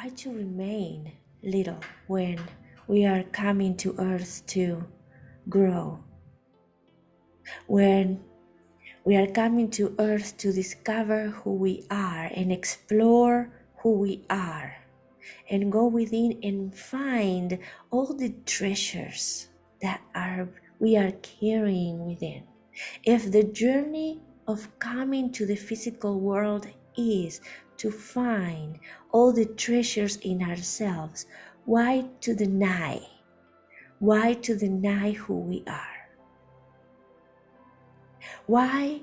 Why to remain little when we are coming to earth to grow? When we are coming to earth to discover who we are and explore who we are and go within and find all the treasures that we are carrying within. If the journey of coming to the physical world is to find all the treasures in ourselves, why to deny? Why to deny who we are? Why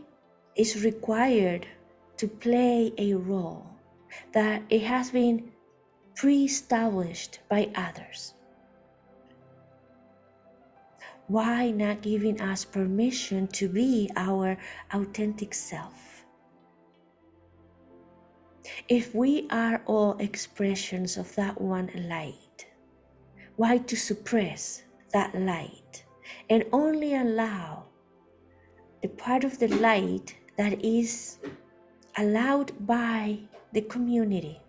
is required to play a role that it has been pre-established by others? Why not giving us permission to be our authentic self? If we are all expressions of that one light, why to suppress that light and only allow the part of the light that is allowed by the community?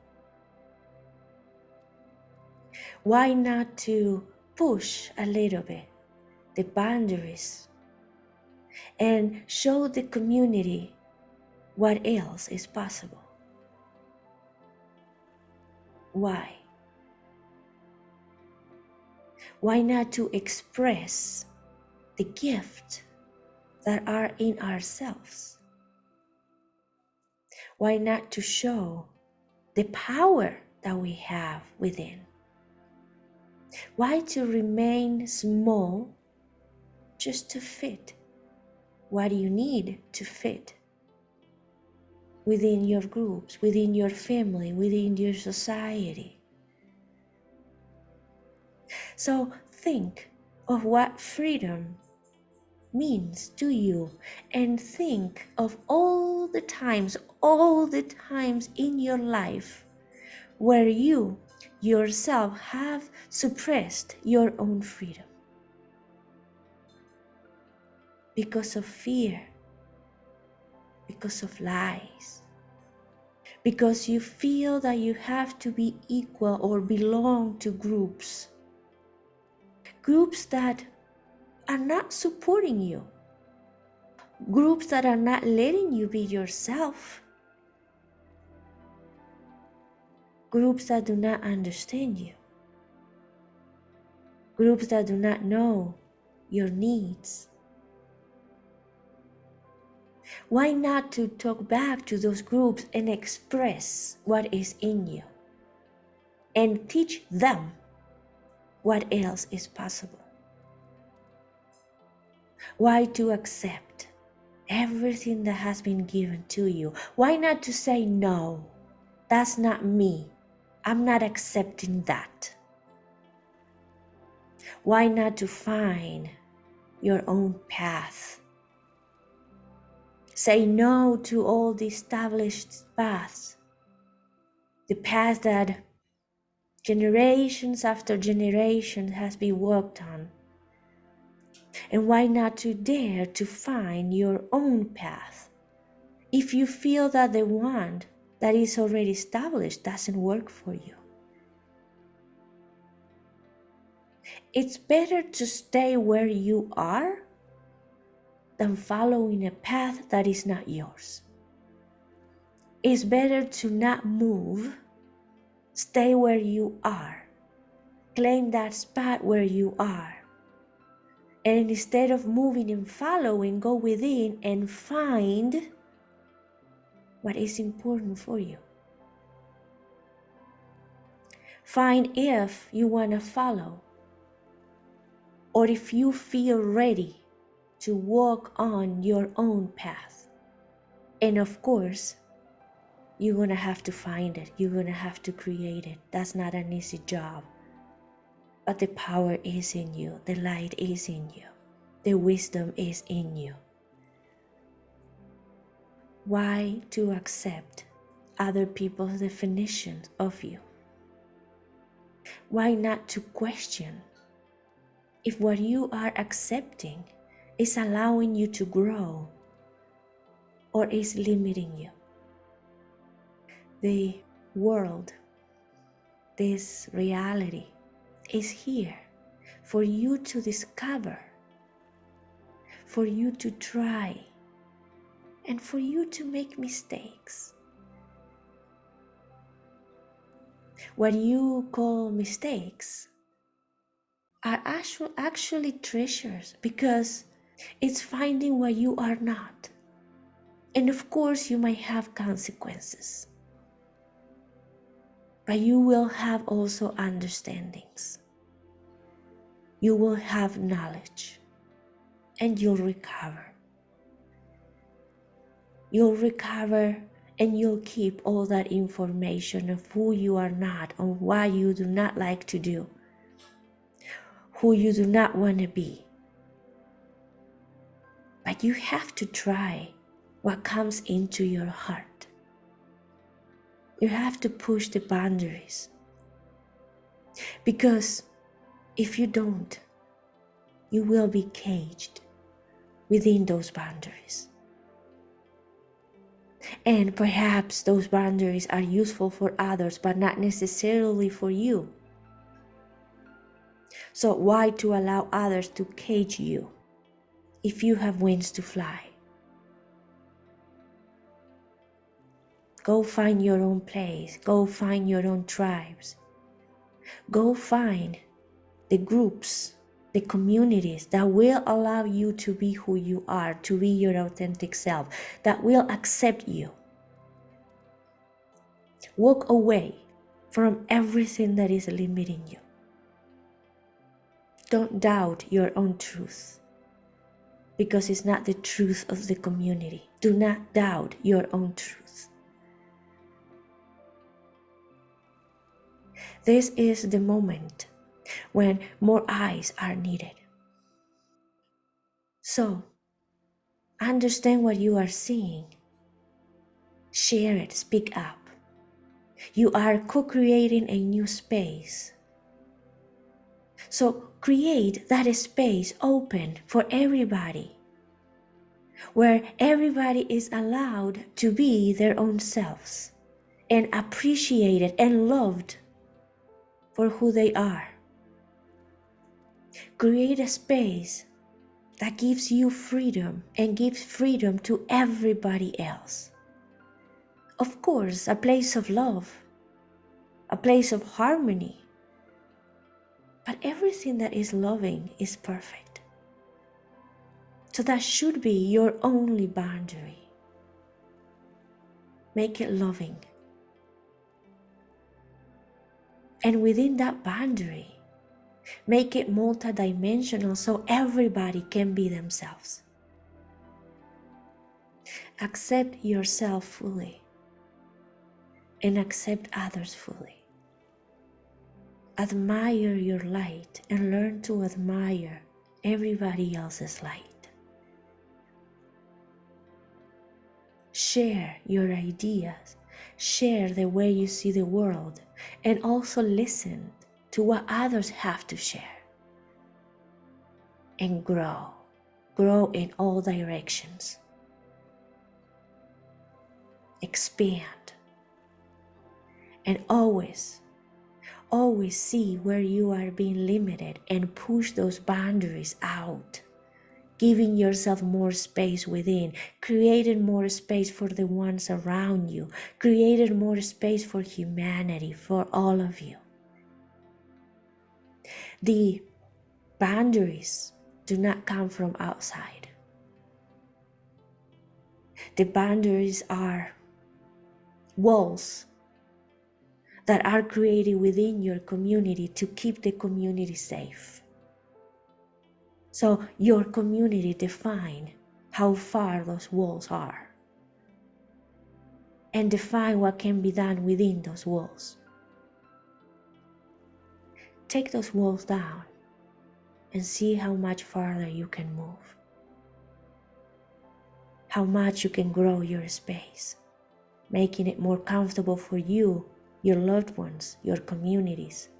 Why not to push a little bit the boundaries and show the community what else is possible? Why? Why not to express the gift that are in ourselves? Why not to show the power that we have within? Why to remain small just to fit what you need to fit within your groups, within your family, within your society? So think of what freedom means to you and think of all the times in your life where you yourself have suppressed your own freedom because of fear, because of lies, because you feel that you have to be equal or belong to groups that are not supporting you, groups that are not letting you be yourself, groups that do not understand you, groups that do not know your needs. Why not to talk back to those groups and express what is in you and teach them what else is possible? Why to accept everything that has been given to you? Why not to say, no, that's not me, I'm not accepting that? Why not to find your own path? Say no to all the established paths, the path that generations after generations has been worked on. And why not to dare to find your own path if you feel that the one that is already established doesn't work for you? It's better to stay where you are than following a path that is not yours. It's better to not move, stay where you are, claim that spot where you are, and instead of moving and following, go within and find what is important for you. Find if you want to follow, or if you feel ready to walk on your own path. And of course, you're going to have to find it. You're going to have to create it. That's not an easy job. But the power is in you. The light is in you. The wisdom is in you. Why to accept other people's definitions of you? Why not to question if what you are accepting is allowing you to grow or is limiting you? The world this reality is here for you to discover, for you to try, and for you to make mistakes. What you call mistakes are actually treasures, because it's finding what you are not. And of course, you might have consequences, but you will have also understandings. You will have knowledge, and you'll recover. You'll recover, and you'll keep all that information of who you are not, and what you do not like to do, who you do not want to be. But you have to try what comes into your heart. You have to push the boundaries, because if you don't, you will be caged within those boundaries. And perhaps those boundaries are useful for others, but not necessarily for you. So why to allow others to cage you if you have wings to fly? Go find your own place. Go find your own tribes. Go find the groups, the communities that will allow you to be who you are, to be your authentic self, that will accept you. Walk away from everything that is limiting you. Don't doubt your own truth, because it's not the truth of the community. Do not doubt your own truth. This is the moment when more eyes are needed. So, understand what you are seeing. Share it, speak up. You are co-creating a new space. So create that space open for everybody, where everybody is allowed to be their own selves and appreciated and loved for who they are. Create a space that gives you freedom and gives freedom to everybody else. Of course, a place of love, a place of harmony. But everything that is loving is perfect. So that should be your only boundary. Make it loving. And within that boundary, make it multidimensional so everybody can be themselves. Accept yourself fully and accept others fully. Admire your light and learn to admire everybody else's light. Share your ideas, share the way you see the world, and also listen to what others have to share. And grow in all directions. Expand. And always see where you are being limited and push those boundaries out, giving yourself more space within, creating more space for the ones around you, creating more space for humanity, for all of you. The boundaries do not come from outside. The boundaries are walls that are created within your community to keep the community safe. So your community define how far those walls are and define what can be done within those walls. Take those walls down and see how much farther you can move, how much you can grow your space, making it more comfortable for you, your loved ones, your communities.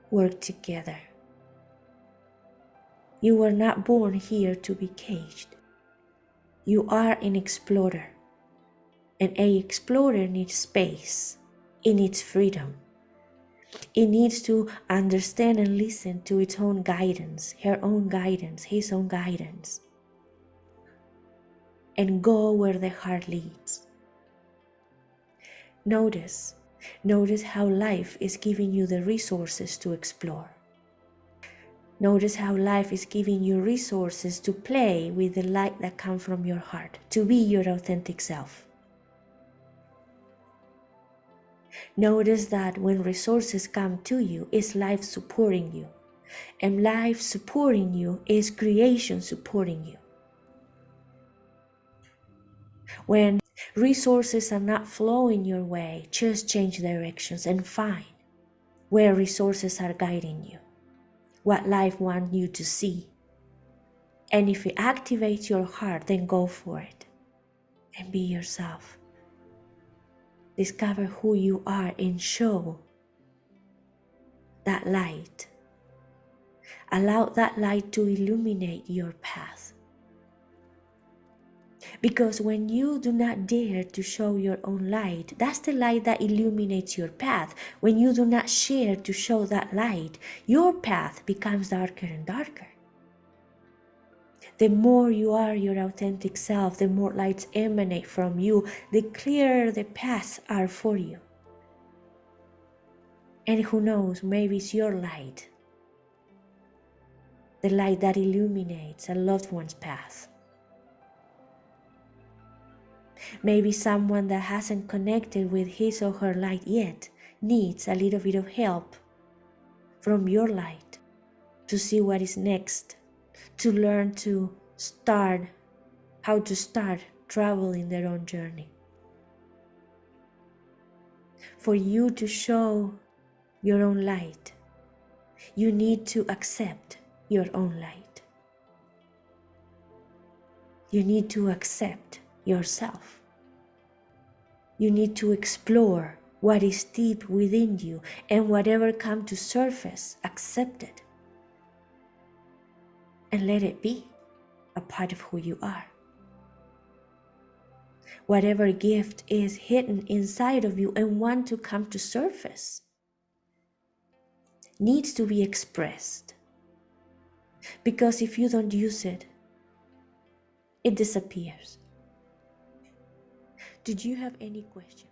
Work together. You were not born here to be caged. You are an explorer, and an explorer needs space. It needs freedom. It needs to understand and listen to its own guidance, her own guidance, his own guidance, and go where the heart leads. Notice how life is giving you the resources to explore. Notice how life is giving you resources to play with the light that comes from your heart, to be your authentic self. Notice that when resources come to you, it's life supporting you. And life supporting you is creation supporting you. When resources are not flowing your way, just change directions and find where resources are guiding you, what life wants you to see. And if it activates your heart, then go for it and be yourself. Discover who you are and show that light. Allow that light to illuminate your path. Because when you do not dare to show your own light, that's the light that illuminates your path. When you do not share to show that light, your path becomes darker and darker. The more you are your authentic self, the more lights emanate from you, the clearer the paths are for you. And who knows, maybe it's your light, the light that illuminates a loved one's path. Maybe someone that hasn't connected with his or her light yet needs a little bit of help from your light to see what is next, to learn how to start traveling their own journey. For you to show your own light, you need to accept your own light. You need to accept yourself. You need to explore what is deep within you, and whatever comes to surface, accept it. And let it be a part of who you are. Whatever gift is hidden inside of you and want to come to surface needs to be expressed. Because if you don't use it, it disappears. Did you have any questions?